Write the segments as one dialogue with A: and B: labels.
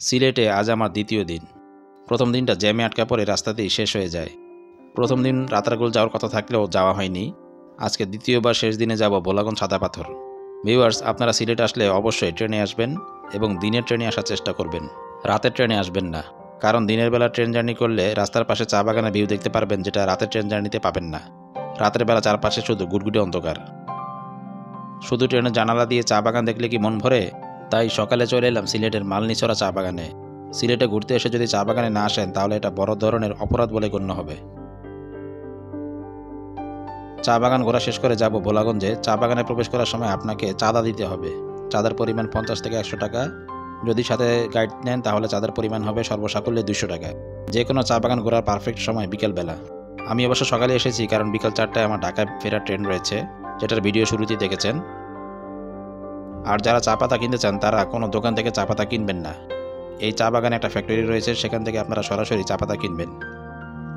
A: সিলেটে আজ আমার দ্বিতীয় দিন। প্রথম দিনটা জ্যামে আটকা পড়ে রাস্তাতেই শেষ হয়ে যায়। প্রথম দিন রাতারগুল যাওয়ার কথা থাকলেও যাওয়া হয়নি। আজকে দ্বিতীয়বার শেষ দিনে যাব ভোলাগঞ্জ সাদা পাথর। ভিউয়ার্স, আপনারা সিলেট আসলে অবশ্যই ট্রেনে আসবেন এবং দিনের ট্রেনে আসার চেষ্টা করবেন, রাতের ট্রেনে আসবেন না। কারণ দিনের বেলা ট্রেন জার্নি করলে রাস্তার পাশে চা বাগানের ভিউ দেখতে পারবেন, যেটা রাতের ট্রেন জার্নিতে পাবেন না। রাতের বেলা চারপাশে শুধু গুটগুটে অন্ধকার। শুধু ট্রেনের জানালা দিয়ে চা বাগান দেখলে কি মন ভরে? তাই সকালে চলে এলাম সিলেটের মালনীছড়া চা বাগানে। সিলেটে ঘুরতে এসে যদি চা বাগানে না আসেন তাহলে এটা বড় ধরনের অপরাধ বলে গণ্য হবে। চা বাগান ঘোরা শেষ করে যাব ভোলাগঞ্জে। চা বাগানে প্রবেশ করার সময় আপনাকে চাঁদা দিতে হবে। চাঁদার পরিমাণ 50 থেকে 100 টাকা। যদি সাথে গাইড নেন তাহলে চাঁদার পরিমাণ হবে সর্বসাকুল্যে 200 টাকা। যে কোনো চা বাগান ঘোরার পারফেক্ট সময় বিকেলবেলা। আমি অবশ্য সকালে এসেছি, কারণ বিকাল 4টায় আমার ঢাকায় ফেরার ট্রেন রয়েছে, যেটার ভিডিও শুরুতেই দেখেছেন। আর যারা চা পাতা কিনতে চান তারা কোনো দোকান থেকে চা পাতা কিনবেন না। এই চা বাগানে একটা ফ্যাক্টরি রয়েছে, সেখান থেকে আপনারা সরাসরি চা পাতা কিনবেন।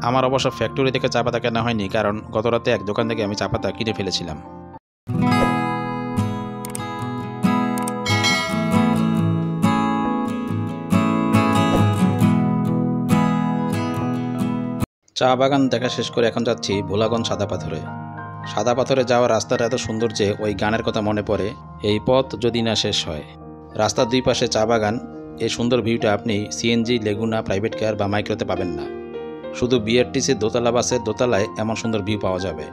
A: আমার অবশ্য ফ্যাক্টরি থেকে চা পাতা কেনা হয়নি, কারণ গত রাতে এক দোকান থেকে আমি চা পাতা কিনে ফেলেছিলাম। চা বাগান দেখা শেষ করে এখন যাচ্ছি ভোলাগঞ্জ সাদা পাথরে। সাদা পাথরে যাওয়ার রাস্তাটা এত সুন্দর যে ওই গানের কথা মনে পড়ে, এই পথ যদি না শেষ হয়। রাস্তার দুই পাশে চা বাগান। এই সুন্দর ভিউটা আপনি সিএনজি, লেগুনা, প্রাইভেট কার বা মাইক্রোতে পাবেন না। শুধু বিআরটিসির দোতলা বাসের দোতলায় এমন সুন্দর ভিউ পাওয়া যাবে।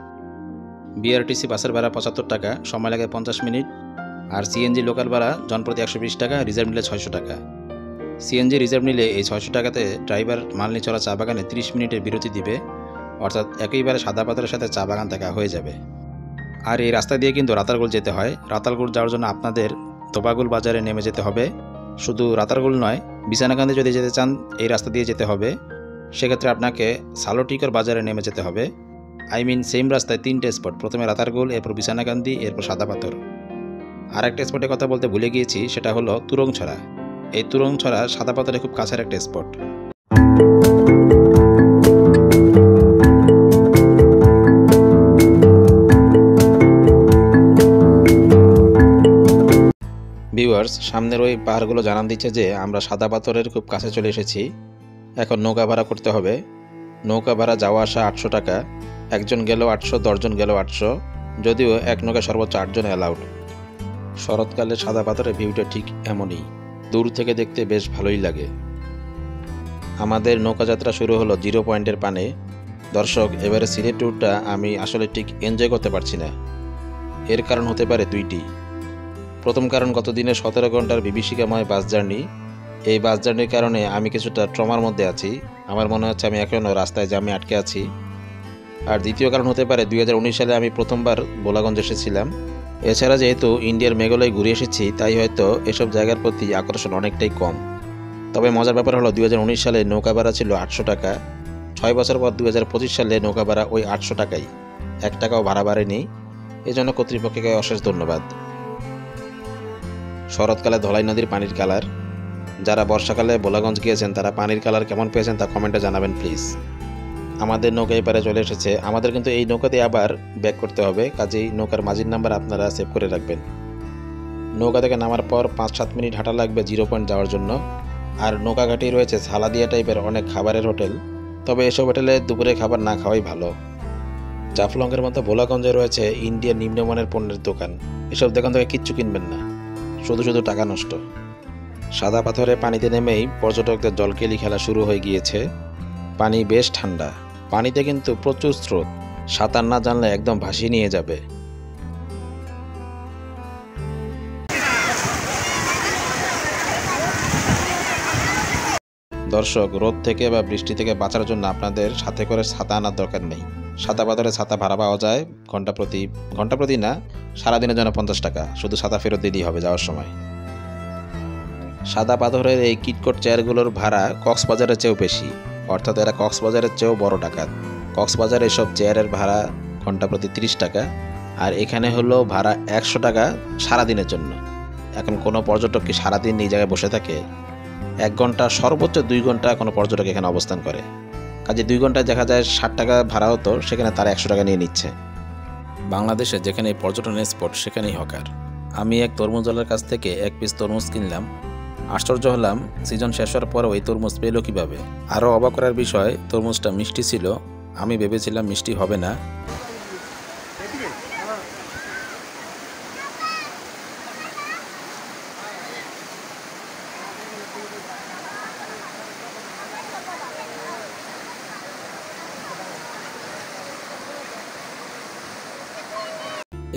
A: বিআরটিসি বাসের ভাড়া 75 টাকা, সময় লাগে 50 মিনিট। আর সিএনজি লোকাল ভাড়া জনপ্রতি 120 টাকা, রিজার্ভ নিলে 600 টাকা। সিএনজি রিজার্ভ নিলে এই 600 টাকাতে ড্রাইভার মালনীছড়া চা বাগানে 30 মিনিটের বিরতি দিবে, অর্থাৎ একইবারে সাদা পাথরের সাথে চা বাগান দেখা হয়ে যাবে। আর এই রাস্তা দিয়ে কিন্তু রাতারগুল যেতে হয়। রাতারগুল যাওয়ার জন্য আপনাদের তোবাগুল বাজারে নেমে যেতে হবে। শুধু রাতারগুল নয়, বিছানাকান্দি যদি যেতে চান এই রাস্তা দিয়ে যেতে হবে। সেক্ষেত্রে আপনাকে সালোটিকর বাজারে নেমে যেতে হবে। সেম রাস্তায় 3টে স্পট, প্রথমে রাতারগুল, এরপর বিছানাকান্দি, এরপর সাদা পাথর। আর একটা স্পটের কথা বলতে ভুলে গিয়েছি, সেটা হলো তুরংছড়া। এই তুরংছড়া সাদা পাথরে খুব কাছের একটা স্পট। ভিউয়ার্স, সামনের ওই পাহাড়গুলো জানান দিচ্ছে যে আমরা সাদা পাথরের খুব কাছে চলে এসেছি। এখন নৌকা ভাড়া করতে হবে। নৌকা ভাড়া যাওয়া আসা 800 টাকা। একজন গেলেও 800, 10 জন গেলেও 800, যদিও এক নৌকায় সর্বোচ্চ 8 জন অ্যালাউড। শরৎকালে সাদা পাথরের ভিউটা ঠিক এমনই, দূর থেকে দেখতে বেশ ভালোই লাগে। আমাদের নৌকাযাত্রা শুরু হলো 0 পয়েন্টের পানে। দর্শক, এবারে সিলেট ট্যুরটা আমি আসলে ঠিক এনজয় করতে পারছি না। এর কারণ হতে পারে দুইটি। প্রথম কারণ, গত দিনে 17 ঘন্টার বিভীষিকাময় বাস জার্নি। এই বাস জার্নির কারণে আমি কিছুটা ট্রমার মধ্যে আছি। আমার মনে হচ্ছে আমি এখনও রাস্তায় জ্যামে আটকে আছি। আর দ্বিতীয় কারণ হতে পারে 2019 সালে আমি প্রথমবার ভোলাগঞ্জ এসেছিলাম। এছাড়া যেহেতু ইন্ডিয়ার মেঘালয় ঘুরে এসেছি, তাই হয়তো এসব জায়গার প্রতি আকর্ষণ অনেকটাই কম। তবে মজার ব্যাপার হলো 2019 সালে নৌকা ভাড়া ছিল 800 টাকা। 6 বছর পর 2025 সালে নৌকা ভাড়া ওই 800 টাকাই, 1 টাকাও ভাড়া বাড়েনি। এজন্য কর্তৃপক্ষকে অশেষ ধন্যবাদ। শরৎকালে ধলাই নদীর পানির কালার। যারা বর্ষাকালে ভোলাগঞ্জ গিয়েছেন তারা পানির কালার কেমন পেয়েছেন তা কমেন্টে জানাবেন প্লিজ। আমাদের নৌকা এপারে চলে এসেছে। আমাদের কিন্তু এই নৌকাতে আবার ব্যাক করতে হবে, কাজেই নৌকার মাঝির নাম্বার আপনারা সেভ করে রাখবেন। নৌকা থেকে নামার পর 5-7 মিনিট হাঁটা লাগবে 0 পয়েন্ট যাওয়ার জন্য। আর নৌকা ঘাটেই রয়েছে সালাদিয়া টাইপের অনেক খাবারের হোটেল। তবে এসব হোটেলে দুপুরে খাবার না খাওয়াই ভালো। জাফলংয়ের মতো ভোলাগঞ্জে রয়েছে ইন্ডিয়ার নিম্নমানের পণ্যের দোকান। এসব দোকান থেকে কিচ্ছু কিনবেন না, শুধু শুধু টাকা নষ্ট। সাদা পাথরে পানিতে নেমেই পর্যটকদের জলকেলি খেলা শুরু হয়ে গিয়েছে। পানি বেশ ঠান্ডা, পানিতে কিন্তু প্রচুর স্রোত। সাঁতার না জানলে একদম ভাসিয়ে নিয়ে যাবে। দর্শক, রোদ থেকে বা বৃষ্টি থেকে বাঁচার জন্য আপনাদের সাথে করে ছাতা আনার দরকার নেই। সাদা পাথরে ছাতা ভাড়া পাওয়া যায় ঘন্টা প্রতি না, সারাদিনের জন্য 50 টাকা। শুধু ছাতা ফেরত দিলেই হবে যাওয়ার সময়। সাদা পাথরের এই কিটকট চেয়ারগুলোর ভাড়া কক্সবাজারের চেয়েও বেশি, অর্থাৎ এরা কক্সবাজারের চেয়েও বড় ডাকাত। কক্সবাজারে এসব চেয়ারের ভাড়া ঘন্টা প্রতি 30 টাকা, আর এখানে হলো ভাড়া 100 টাকা সারাদিনের জন্য। এখন কোনো পর্যটক কি সারাদিন এই জায়গায় বসে থাকে? 1 ঘন্টা, সর্বোচ্চ 2 ঘন্টা কোনো পর্যটক এখানে অবস্থান করে। কাজে 2 ঘন্টায় দেখা যায় 60 টাকা ভাড়া হতো, সেখানে তারা 100 টাকা নিয়ে নিচ্ছে। বাংলাদেশে যেখানে পর্যটনের স্পট সেখানেই হকার। আমি এক তরমুজওয়ালার কাছ থেকে 1 পিস তরমুজ কিনলাম। আশ্চর্য হলাম সিজন শেষ হওয়ার পরও এই তরমুজ পেলো কীভাবে। আরও অবাক করার বিষয়, তরমুজটা মিষ্টি ছিল। আমি ভেবেছিলাম মিষ্টি হবে না।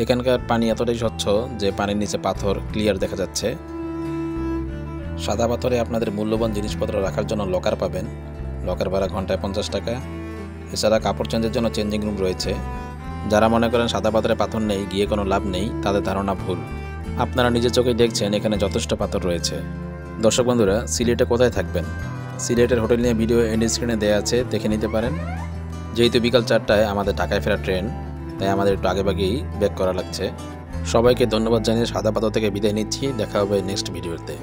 A: এখানকার পানি এতটাই স্বচ্ছ যে পানির নিচে পাথর ক্লিয়ার দেখা যাচ্ছে। সাদা পাথরে আপনাদের মূল্যবান জিনিসপত্র রাখার জন্য লকার পাবেন। লকার ভাড়া ঘন্টায় 50 টাকা। এছাড়া কাপড় চেঞ্জের জন্য চেঞ্জিং রুম রয়েছে। যারা মনে করেন সাদা পাথরে পাথর নেই, গিয়ে কোনো লাভ নেই, তাদের ধারণা ভুল। আপনারা নিজের চোখে দেখছেন এখানে যথেষ্ট পাথর রয়েছে। দর্শক বন্ধুরা, সিলেটে কোথায় থাকবেন? সিলেটের হোটেল নিয়ে ভিডিও এন্ড স্ক্রিনে দেওয়া আছে, দেখে নিতে পারেন। যেহেতু বিকাল 4টায় আমাদের ঢাকায় ফেরার ট্রেন, তাই আমাদের একটু আগেভাগেই ব্যাক করা লাগছে। সবাইকে ধন্যবাদ জানিয়ে সাদা পাথর থেকে বিদায় নিচ্ছি। দেখা হবে নেক্সট ভিডিওতে।